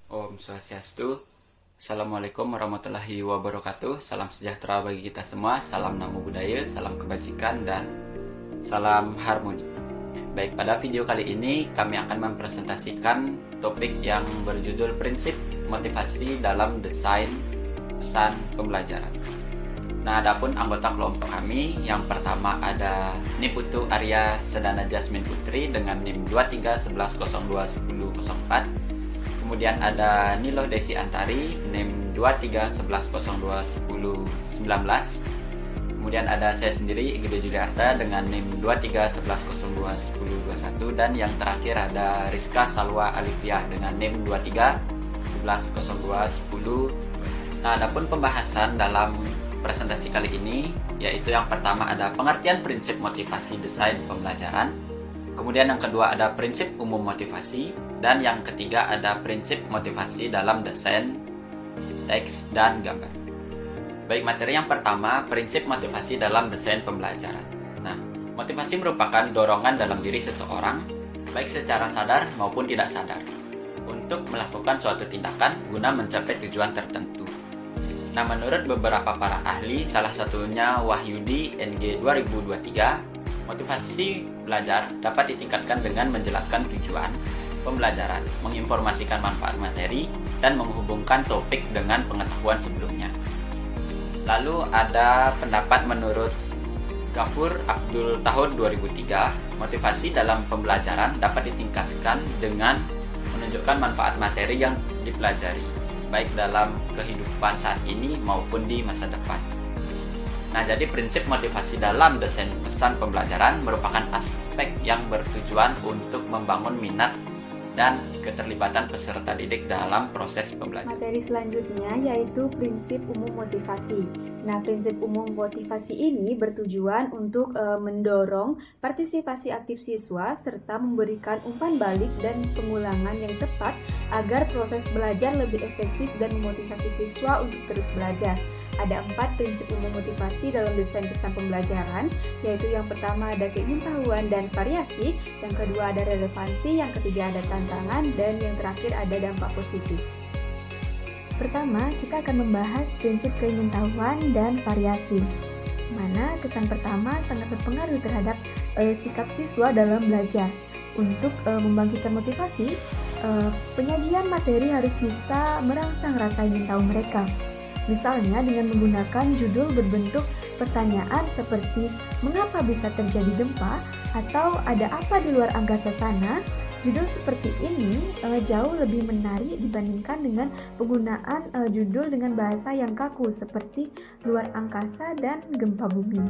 Om Swastiastu. Assalamualaikum warahmatullahi wabarakatuh. Salam sejahtera bagi kita semua. Salam namo buddhaya, salam kebajikan, dan salam harmoni. Baik, pada video kali ini kami akan mempresentasikan topik yang berjudul prinsip motivasi dalam desain pesan pembelajaran. Nah, adapun anggota kelompok kami, yang pertama ada Niputu Arya Sedana Jasmine Putri dengan NIM 2311021004. Kemudian ada Nilo Desi Antari, NIM 2311021019. Kemudian ada saya sendiri, Igede Juliarta, dengan NIM 2311021021. Dan yang terakhir ada Rizka Salwa Alifia dengan NIM 23110210. Nah, adapun pembahasan dalam presentasi kali ini, yaitu yang pertama ada pengertian prinsip motivasi desain pembelajaran. Kemudian yang kedua ada prinsip umum motivasi. Dan yang ketiga ada prinsip motivasi dalam desain teks dan gambar. Baik, materi yang pertama, prinsip motivasi dalam desain pembelajaran. Nah, motivasi merupakan dorongan dalam diri seseorang, baik secara sadar maupun tidak sadar, untuk melakukan suatu tindakan guna mencapai tujuan tertentu. Nah, menurut beberapa para ahli, salah satunya Wahyudi NG 2023, motivasi belajar dapat ditingkatkan dengan menjelaskan tujuan pembelajaran, menginformasikan manfaat materi, dan menghubungkan topik dengan pengetahuan sebelumnya. Lalu ada pendapat menurut Ghafur Abdul tahun 2003, motivasi dalam pembelajaran dapat ditingkatkan dengan menunjukkan manfaat materi yang dipelajari, baik dalam kehidupan saat ini maupun di masa depan. Nah, jadi prinsip motivasi dalam desain pesan pembelajaran merupakan aspek yang bertujuan untuk membangun minat dan keterlibatan peserta didik dalam proses pembelajaran. Materi selanjutnya yaitu prinsip umum motivasi. Nah, prinsip umum motivasi ini bertujuan untuk mendorong partisipasi aktif siswa serta memberikan umpan balik dan pengulangan yang tepat agar proses belajar lebih efektif dan memotivasi siswa untuk terus belajar. Ada 4 prinsip umum motivasi dalam desain pesan pembelajaran, yaitu yang pertama ada keingintahuan dan variasi, yang kedua ada relevansi, yang ketiga ada tantangan, dan yang terakhir ada dampak positif. Pertama, kita akan membahas prinsip keingintahuan dan variasi, mana kesan pertama sangat berpengaruh terhadap sikap siswa dalam belajar. Untuk membangkitkan motivasi, penyajian materi harus bisa merangsang rasa ingin tahu mereka. Misalnya dengan menggunakan judul berbentuk pertanyaan seperti mengapa bisa terjadi gempa atau ada apa di luar angkasa sana. Judul seperti ini jauh lebih menarik dibandingkan dengan penggunaan judul dengan bahasa yang kaku seperti luar angkasa dan gempa bumi.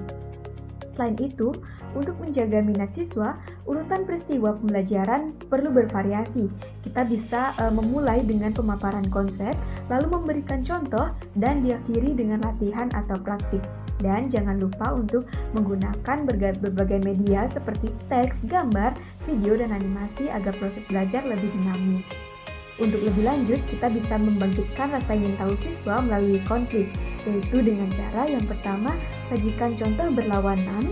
Selain itu, untuk menjaga minat siswa, urutan peristiwa pembelajaran perlu bervariasi. Kita bisa memulai dengan pemaparan konsep, lalu memberikan contoh, dan diakhiri dengan latihan atau praktik. Dan jangan lupa untuk menggunakan berbagai media seperti teks, gambar, video, dan animasi agar proses belajar lebih dinamis. Untuk lebih lanjut, kita bisa membangkitkan rasa ingin tahu siswa melalui konflik, yaitu dengan cara yang pertama, sajikan contoh berlawanan,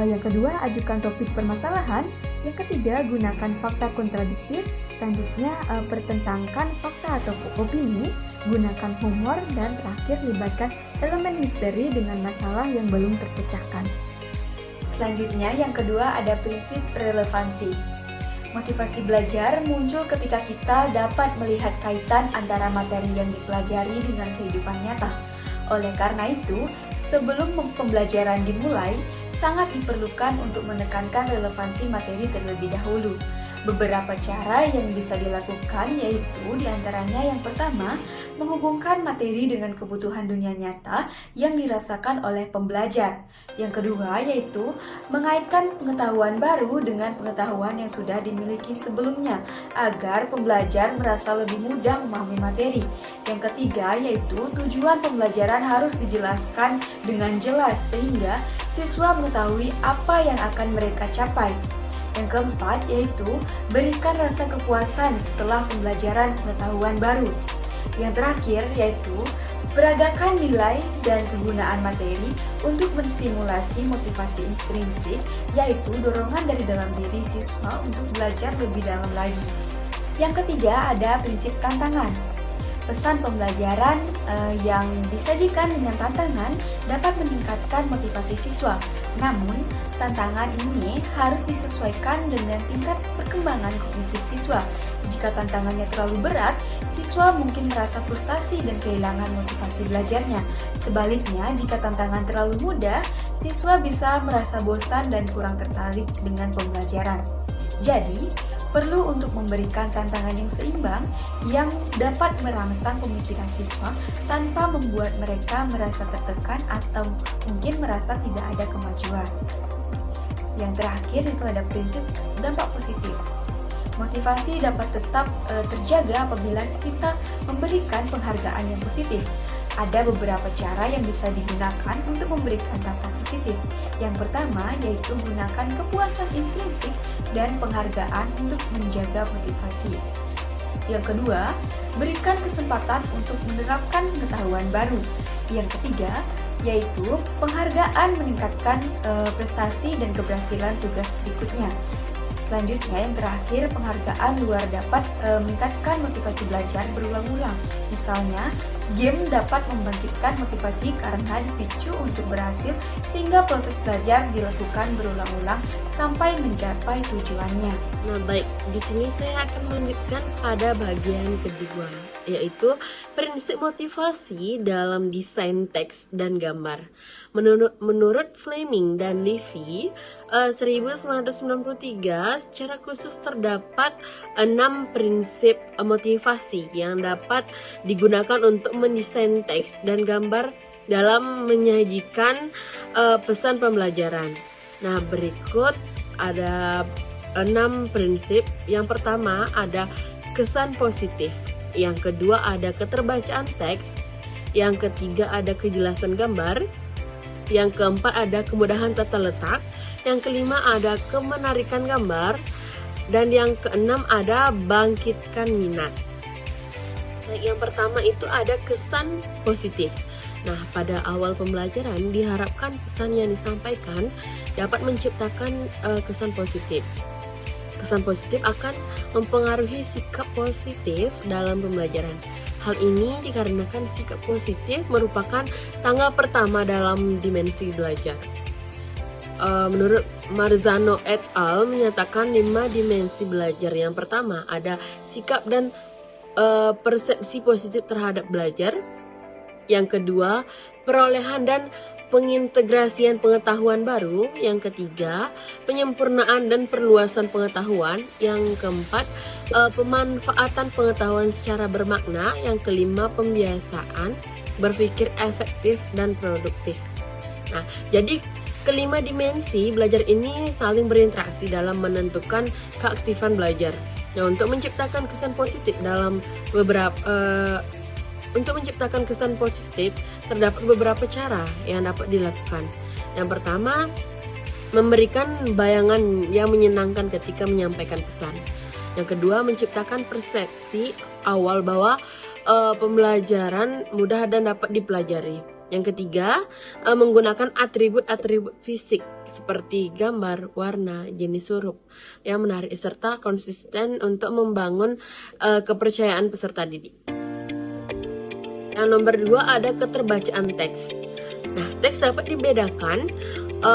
yang kedua, ajukan topik permasalahan, yang ketiga, gunakan fakta kontradiktif, selanjutnya, pertentangkan fakta atau opini, gunakan humor, dan terakhir, libatkan elemen misteri dengan masalah yang belum terpecahkan. Selanjutnya, yang kedua ada prinsip relevansi. Motivasi belajar muncul ketika kita dapat melihat kaitan antara materi yang dipelajari dengan kehidupan nyata. Oleh karena itu, sebelum pembelajaran dimulai, sangat diperlukan untuk menekankan relevansi materi terlebih dahulu. Beberapa cara yang bisa dilakukan yaitu diantaranya yang pertama, menghubungkan materi dengan kebutuhan dunia nyata yang dirasakan oleh pembelajar. Yang kedua yaitu mengaitkan pengetahuan baru dengan pengetahuan yang sudah dimiliki sebelumnya agar pembelajar merasa lebih mudah memahami materi. Yang ketiga yaitu tujuan pembelajaran harus dijelaskan dengan jelas sehingga siswa mengetahui apa yang akan mereka capai. Yang keempat yaitu berikan rasa kepuasan setelah pembelajaran pengetahuan baru. Yang terakhir yaitu beragakan nilai dan kegunaan materi untuk menstimulasi motivasi intrinsik, yaitu dorongan dari dalam diri siswa untuk belajar lebih dalam lagi. Yang ketiga ada prinsip tantangan. Pesan pembelajaran yang disajikan dengan tantangan dapat meningkatkan motivasi siswa. Namun, tantangan ini harus disesuaikan dengan tingkat perkembangan kognitif siswa. Jika tantangannya terlalu berat, siswa mungkin merasa frustasi dan kehilangan motivasi belajarnya. Sebaliknya, jika tantangan terlalu mudah, siswa bisa merasa bosan dan kurang tertarik dengan pembelajaran. Jadi, perlu untuk memberikan tantangan yang seimbang yang dapat merangsang pemikiran siswa tanpa membuat mereka merasa tertekan atau mungkin merasa tidak ada kemajuan. Yang terakhir itu ada prinsip dampak positif. Motivasi dapat tetap terjaga apabila kita memberikan penghargaan yang positif. Ada beberapa cara yang bisa digunakan untuk memberikan dampak positif. Yang pertama yaitu gunakan kepuasan intrinsik dan penghargaan untuk menjaga motivasi. Yang kedua, berikan kesempatan untuk menerapkan pengetahuan baru. Yang ketiga, yaitu penghargaan meningkatkan prestasi dan keberhasilan tugas berikutnya. Selanjutnya, yang terakhir, penghargaan luar dapat meningkatkan motivasi belajar berulang-ulang. Misalnya, game dapat membangkitkan motivasi karena dipicu untuk berhasil sehingga proses belajar dilakukan berulang-ulang sampai mencapai tujuannya. Nah, baik, di sini saya akan melanjutkan pada bagian kedua, yaitu prinsip motivasi dalam desain teks dan gambar. Menurut Fleming dan Levy, 1993 secara khusus terdapat 6 prinsip motivasi yang dapat digunakan untuk mendesain teks dan gambar dalam menyajikan pesan pembelajaran. Nah, berikut ada 6 prinsip. Yang pertama ada kesan positif, yang kedua ada keterbacaan teks, yang ketiga ada kejelasan gambar, yang keempat ada kemudahan tata letak, yang kelima ada kemenarikan gambar, dan yang keenam ada bangkitkan minat. Nah, yang pertama itu ada kesan positif. Nah, pada awal pembelajaran diharapkan pesan yang disampaikan dapat menciptakan kesan positif. Kesan positif akan mempengaruhi sikap positif dalam pembelajaran. Hal ini dikarenakan sikap positif merupakan tangga pertama dalam dimensi belajar. Menurut Marzano et al. Menyatakan 5 dimensi belajar. Yang pertama ada sikap dan persepsi positif terhadap belajar. Yang kedua, perolehan dan pengintegrasian pengetahuan baru. Yang ketiga, penyempurnaan dan perluasan pengetahuan. Yang keempat, pemanfaatan pengetahuan secara bermakna. Yang kelima, pembiasaan berpikir efektif dan produktif. Nah, jadi kelima dimensi belajar ini saling berinteraksi dalam menentukan keaktifan belajar. Nah, untuk menciptakan kesan positif terdapat beberapa cara yang dapat dilakukan. Yang pertama, memberikan bayangan yang menyenangkan ketika menyampaikan pesan. Yang kedua, menciptakan persepsi awal bahwa pembelajaran mudah dan dapat dipelajari. Yang ketiga, menggunakan atribut-atribut fisik seperti gambar, warna, jenis huruf yang menarik serta konsisten untuk membangun kepercayaan peserta didik. Yang nomor 2 ada keterbacaan teks. Nah, teks dapat dibedakan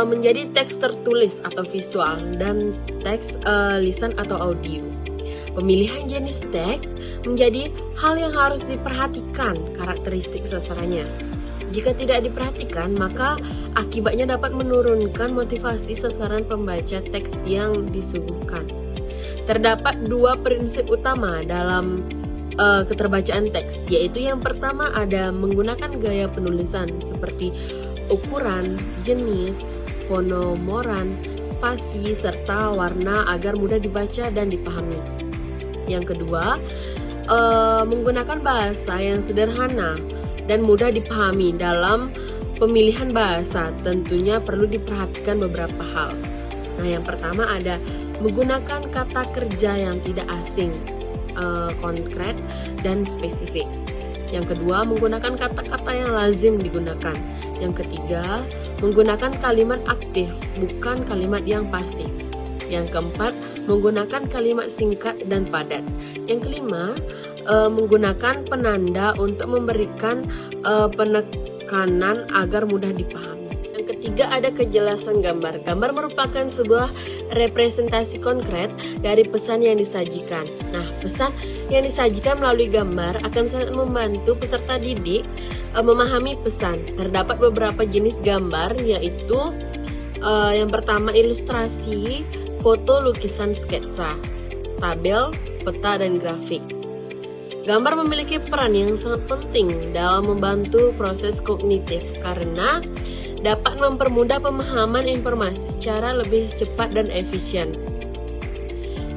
menjadi teks tertulis atau visual dan teks lisan atau audio. Pemilihan jenis teks menjadi hal yang harus diperhatikan karakteristik sasarannya. Jika tidak diperhatikan, maka akibatnya dapat menurunkan motivasi sasaran pembaca teks yang disuguhkan. Terdapat 2 prinsip utama dalam keterbacaan teks, yaitu yang pertama ada menggunakan gaya penulisan seperti ukuran, jenis, fonomoran, spasi, serta warna agar mudah dibaca dan dipahami. Yang kedua, menggunakan bahasa yang sederhana dan mudah dipahami. Dalam pemilihan bahasa tentunya perlu diperhatikan beberapa hal. Nah, yang pertama ada menggunakan kata kerja yang tidak asing, konkret dan spesifik. Yang kedua, menggunakan kata-kata yang lazim digunakan. Yang ketiga, menggunakan kalimat aktif, bukan kalimat yang pasif. Yang keempat, menggunakan kalimat singkat dan padat. Yang kelima, menggunakan penanda untuk memberikan penekanan agar mudah dipahami. Yang ketiga, ada kejelasan gambar. Gambar merupakan sebuah representasi konkret dari pesan yang disajikan. Nah, pesan yang disajikan melalui gambar akan sangat membantu peserta didik memahami pesan. Terdapat beberapa jenis gambar, yaitu yang pertama ilustrasi, foto, lukisan, sketsa, tabel, peta, dan grafik. Gambar memiliki peran yang sangat penting dalam membantu proses kognitif karena dapat mempermudah pemahaman informasi secara lebih cepat dan efisien.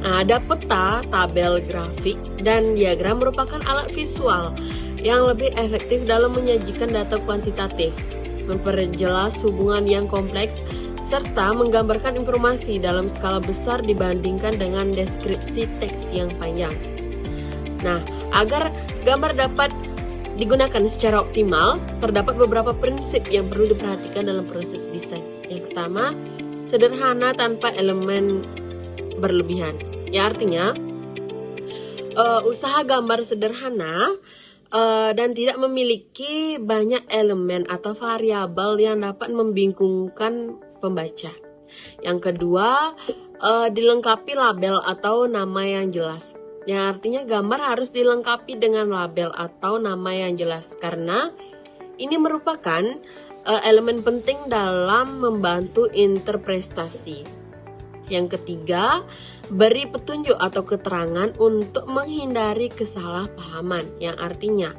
Nah, ada peta, tabel, grafik, dan diagram merupakan alat visual yang lebih efektif dalam menyajikan data kuantitatif, memperjelas hubungan yang kompleks, serta menggambarkan informasi dalam skala besar dibandingkan dengan deskripsi teks yang panjang. Nah, agar gambar dapat digunakan secara optimal, terdapat beberapa prinsip yang perlu diperhatikan dalam proses desain. Yang pertama, sederhana tanpa elemen berlebihan. Ya, artinya usaha gambar sederhana dan tidak memiliki banyak elemen atau variabel yang dapat membingungkan pembaca. Yang kedua, dilengkapi label atau nama yang jelas. Yang artinya gambar harus dilengkapi dengan label atau nama yang jelas karena ini merupakan elemen penting dalam membantu interpretasi. Yang ketiga, beri petunjuk atau keterangan untuk menghindari kesalahpahaman, yang artinya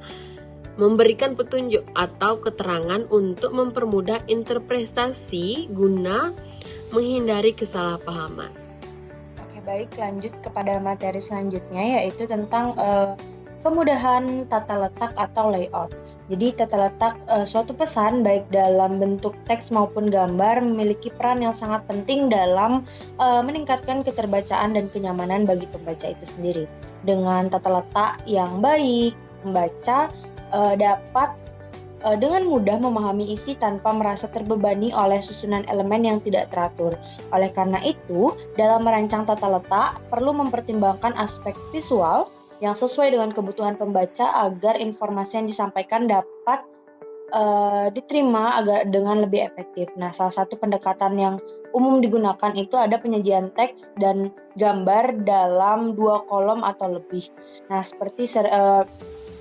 memberikan petunjuk atau keterangan untuk mempermudah interpretasi guna menghindari kesalahpahaman. Oke, baik, lanjut kepada materi selanjutnya, yaitu tentang kemudahan tata letak atau layout. Jadi tata letak suatu pesan baik dalam bentuk teks maupun gambar memiliki peran yang sangat penting dalam meningkatkan keterbacaan dan kenyamanan bagi pembaca itu sendiri. Dengan tata letak yang baik, pembaca dapat dengan mudah memahami isi tanpa merasa terbebani oleh susunan elemen yang tidak teratur. Oleh karena itu, dalam merancang tata letak perlu mempertimbangkan aspek visual yang sesuai dengan kebutuhan pembaca agar informasi yang disampaikan dapat diterima dengan lebih efektif. Nah, salah satu pendekatan yang umum digunakan itu ada penyajian teks dan gambar dalam 2 kolom atau lebih. Nah, seperti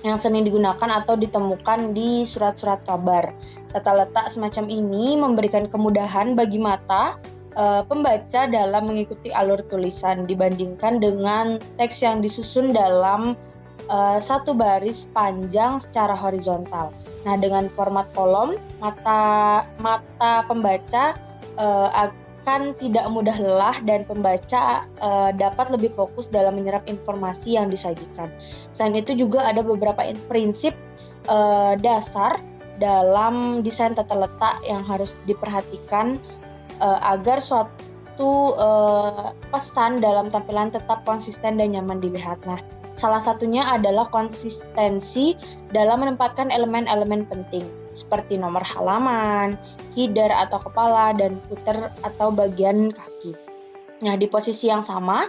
yang sering digunakan atau ditemukan di surat-surat kabar. Tata letak semacam ini memberikan kemudahan bagi mata pembaca dalam mengikuti alur tulisan dibandingkan dengan teks yang disusun dalam satu baris panjang secara horizontal. Nah, dengan format kolom, mata pembaca akan tidak mudah lelah dan pembaca dapat lebih fokus dalam menyerap informasi yang disajikan. Selain itu juga ada beberapa prinsip dasar dalam desain tata letak yang harus diperhatikan agar suatu pesan dalam tampilan tetap konsisten dan nyaman dilihat. Nah, salah satunya adalah konsistensi dalam menempatkan elemen-elemen penting seperti nomor halaman, header atau kepala, dan footer atau bagian kaki. Nah, di posisi yang sama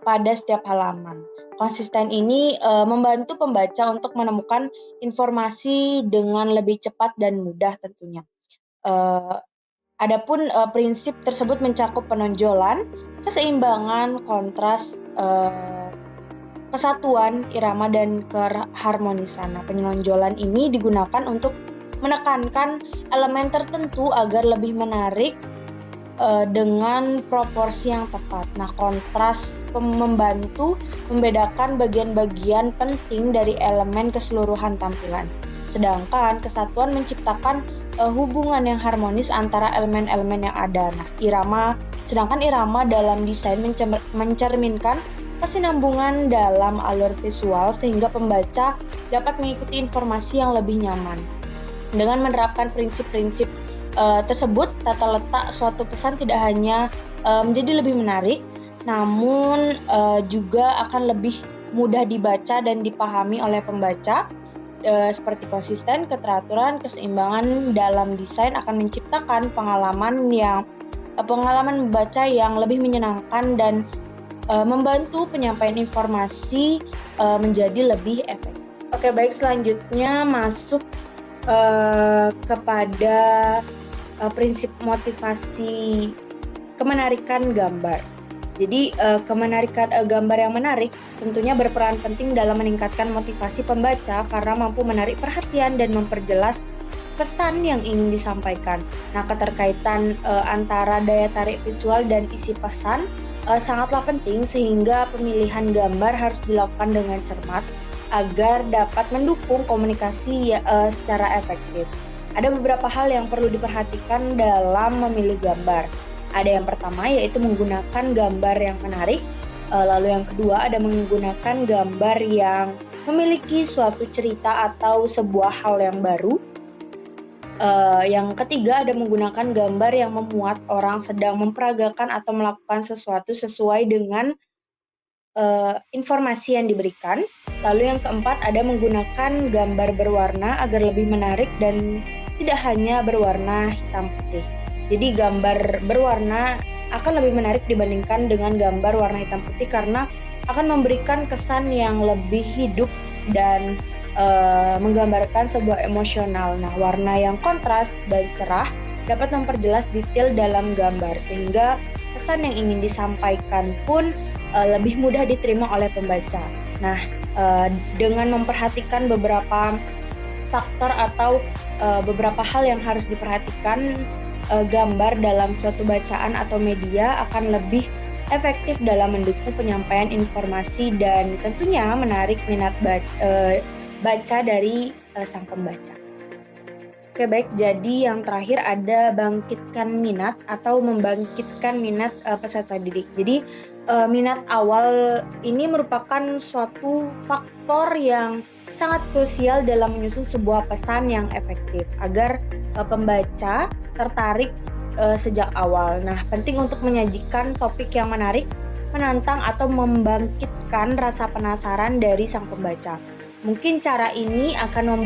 pada setiap halaman. Konsisten ini membantu pembaca untuk menemukan informasi dengan lebih cepat dan mudah tentunya. Adapun prinsip tersebut mencakup penonjolan, keseimbangan, kontras, kesatuan, irama, dan keharmonisan. Nah, penonjolan ini digunakan untuk menekankan elemen tertentu agar lebih menarik dengan proporsi yang tepat. Nah, kontras membantu membedakan bagian-bagian penting dari elemen keseluruhan tampilan. Sedangkan kesatuan menciptakan hubungan yang harmonis antara elemen-elemen yang ada. Nah, sedangkan irama dalam desain mencerminkan kesinambungan dalam alur visual sehingga pembaca dapat mengikuti informasi yang lebih nyaman. Dengan menerapkan prinsip-prinsip tersebut, tata letak suatu pesan tidak hanya menjadi lebih menarik, namun juga akan lebih mudah dibaca dan dipahami oleh pembaca. Seperti konsisten, keteraturan, keseimbangan dalam desain akan menciptakan pengalaman membaca yang lebih menyenangkan dan membantu penyampaian informasi menjadi lebih efektif. Oke, baik, selanjutnya masuk kepada prinsip motivasi kemenarikan gambar. Jadi kemenarikan gambar yang menarik tentunya berperan penting dalam meningkatkan motivasi pembaca karena mampu menarik perhatian dan memperjelas pesan yang ingin disampaikan. Nah, keterkaitan antara daya tarik visual dan isi pesan sangatlah penting sehingga pemilihan gambar harus dilakukan dengan cermat agar dapat mendukung komunikasi secara efektif. Ada beberapa hal yang perlu diperhatikan dalam memilih gambar. Ada yang pertama yaitu menggunakan gambar yang menarik, lalu yang kedua ada menggunakan gambar yang memiliki suatu cerita atau sebuah hal yang baru. Yang ketiga ada menggunakan gambar yang memuat orang sedang memperagakan atau melakukan sesuatu sesuai dengan informasi yang diberikan. Lalu yang keempat ada menggunakan gambar berwarna agar lebih menarik dan tidak hanya berwarna hitam putih. Jadi gambar berwarna akan lebih menarik dibandingkan dengan gambar warna hitam putih karena akan memberikan kesan yang lebih hidup dan menggambarkan sebuah emosional. Nah, warna yang kontras dan cerah dapat memperjelas detail dalam gambar sehingga pesan yang ingin disampaikan pun lebih mudah diterima oleh pembaca. Nah, dengan memperhatikan beberapa faktor atau beberapa hal yang harus diperhatikan, gambar dalam suatu bacaan atau media akan lebih efektif dalam mendukung penyampaian informasi dan tentunya menarik minat baca dari sang pembaca. Oke, baik, jadi yang terakhir ada bangkitkan minat atau membangkitkan minat peserta didik. Jadi minat awal ini merupakan suatu faktor yang sangat krusial dalam menyusun sebuah pesan yang efektif agar pembaca tertarik sejak awal. Nah, penting untuk menyajikan topik yang menarik, menantang atau membangkitkan rasa penasaran dari sang pembaca. Mungkin cara ini akan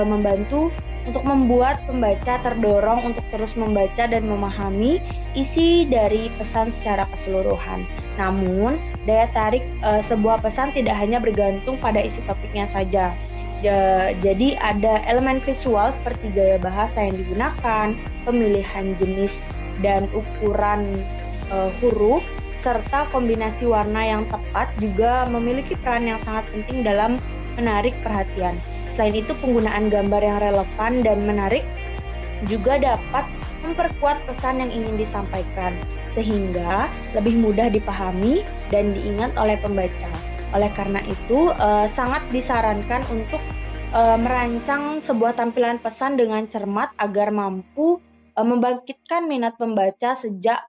membantu untuk membuat pembaca terdorong untuk terus membaca dan memahami isi dari pesan secara keseluruhan. Namun, daya tarik sebuah pesan tidak hanya bergantung pada isi topiknya saja. Jadi ada elemen visual seperti gaya bahasa yang digunakan, pemilihan jenis dan ukuran huruf, serta kombinasi warna yang tepat juga memiliki peran yang sangat penting dalam menarik perhatian. Selain itu, penggunaan gambar yang relevan dan menarik juga dapat memperkuat pesan yang ingin disampaikan, sehingga lebih mudah dipahami dan diingat oleh pembaca. Oleh karena itu, sangat disarankan untuk merancang sebuah tampilan pesan dengan cermat agar mampu membangkitkan minat pembaca sejak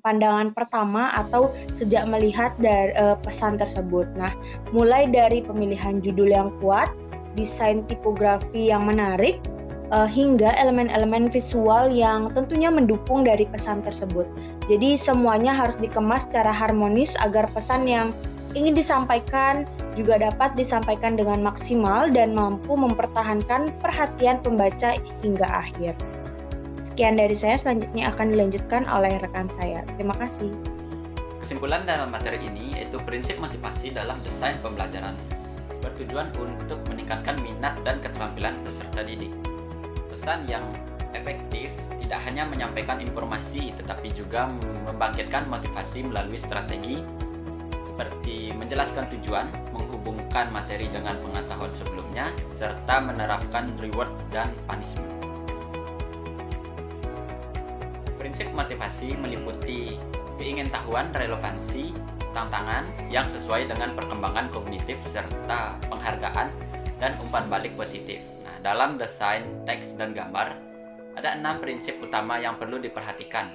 pandangan pertama atau sejak melihat dari pesan tersebut. Nah, mulai dari pemilihan judul yang kuat, desain tipografi yang menarik, hingga elemen-elemen visual yang tentunya mendukung dari pesan tersebut. Jadi semuanya harus dikemas secara harmonis agar pesan yang ingin disampaikan juga dapat disampaikan dengan maksimal dan mampu mempertahankan perhatian pembaca hingga akhir. Sekian dari saya, selanjutnya akan dilanjutkan oleh rekan saya. Terima kasih. Kesimpulan dalam materi ini yaitu prinsip motivasi dalam desain pembelajaran bertujuan untuk meningkatkan minat dan keterampilan peserta didik. Pesan yang efektif tidak hanya menyampaikan informasi tetapi juga membangkitkan motivasi melalui strategi seperti menjelaskan tujuan, menghubungkan materi dengan pengetahuan sebelumnya, serta menerapkan reward dan punishment. Prinsip motivasi meliputi keingintahuan, relevansi, tantangan yang sesuai dengan perkembangan kognitif, serta penghargaan dan umpan balik positif. Nah, dalam desain teks dan gambar, ada 6 prinsip utama yang perlu diperhatikan.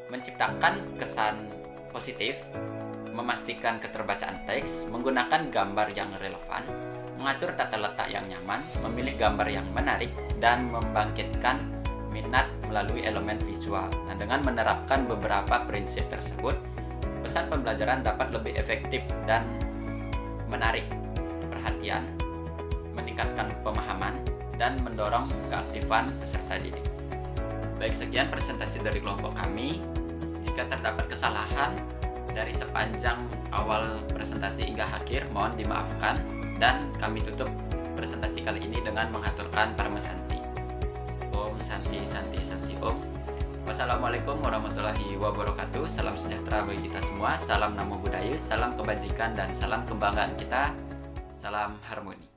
Menciptakan kesan positif, memastikan keterbacaan teks, menggunakan gambar yang relevan, mengatur tata letak yang nyaman, memilih gambar yang menarik, dan membangkitkan minat melalui elemen visual. Nah, dengan menerapkan beberapa prinsip tersebut, pesan pembelajaran dapat lebih efektif dan menarik perhatian, meningkatkan pemahaman, dan mendorong keaktifan peserta didik. Baik, sekian presentasi dari kelompok kami. Jika terdapat kesalahan, dari sepanjang awal presentasi hingga akhir mohon dimaafkan, dan kami tutup presentasi kali ini dengan mengaturkan Parma Santi. Om Santi Santi Santi Om. Wassalamualaikum warahmatullahi wabarakatuh. Salam sejahtera bagi kita semua. Salam namo buddhaya, salam kebajikan, dan salam kebanggaan kita. Salam harmoni.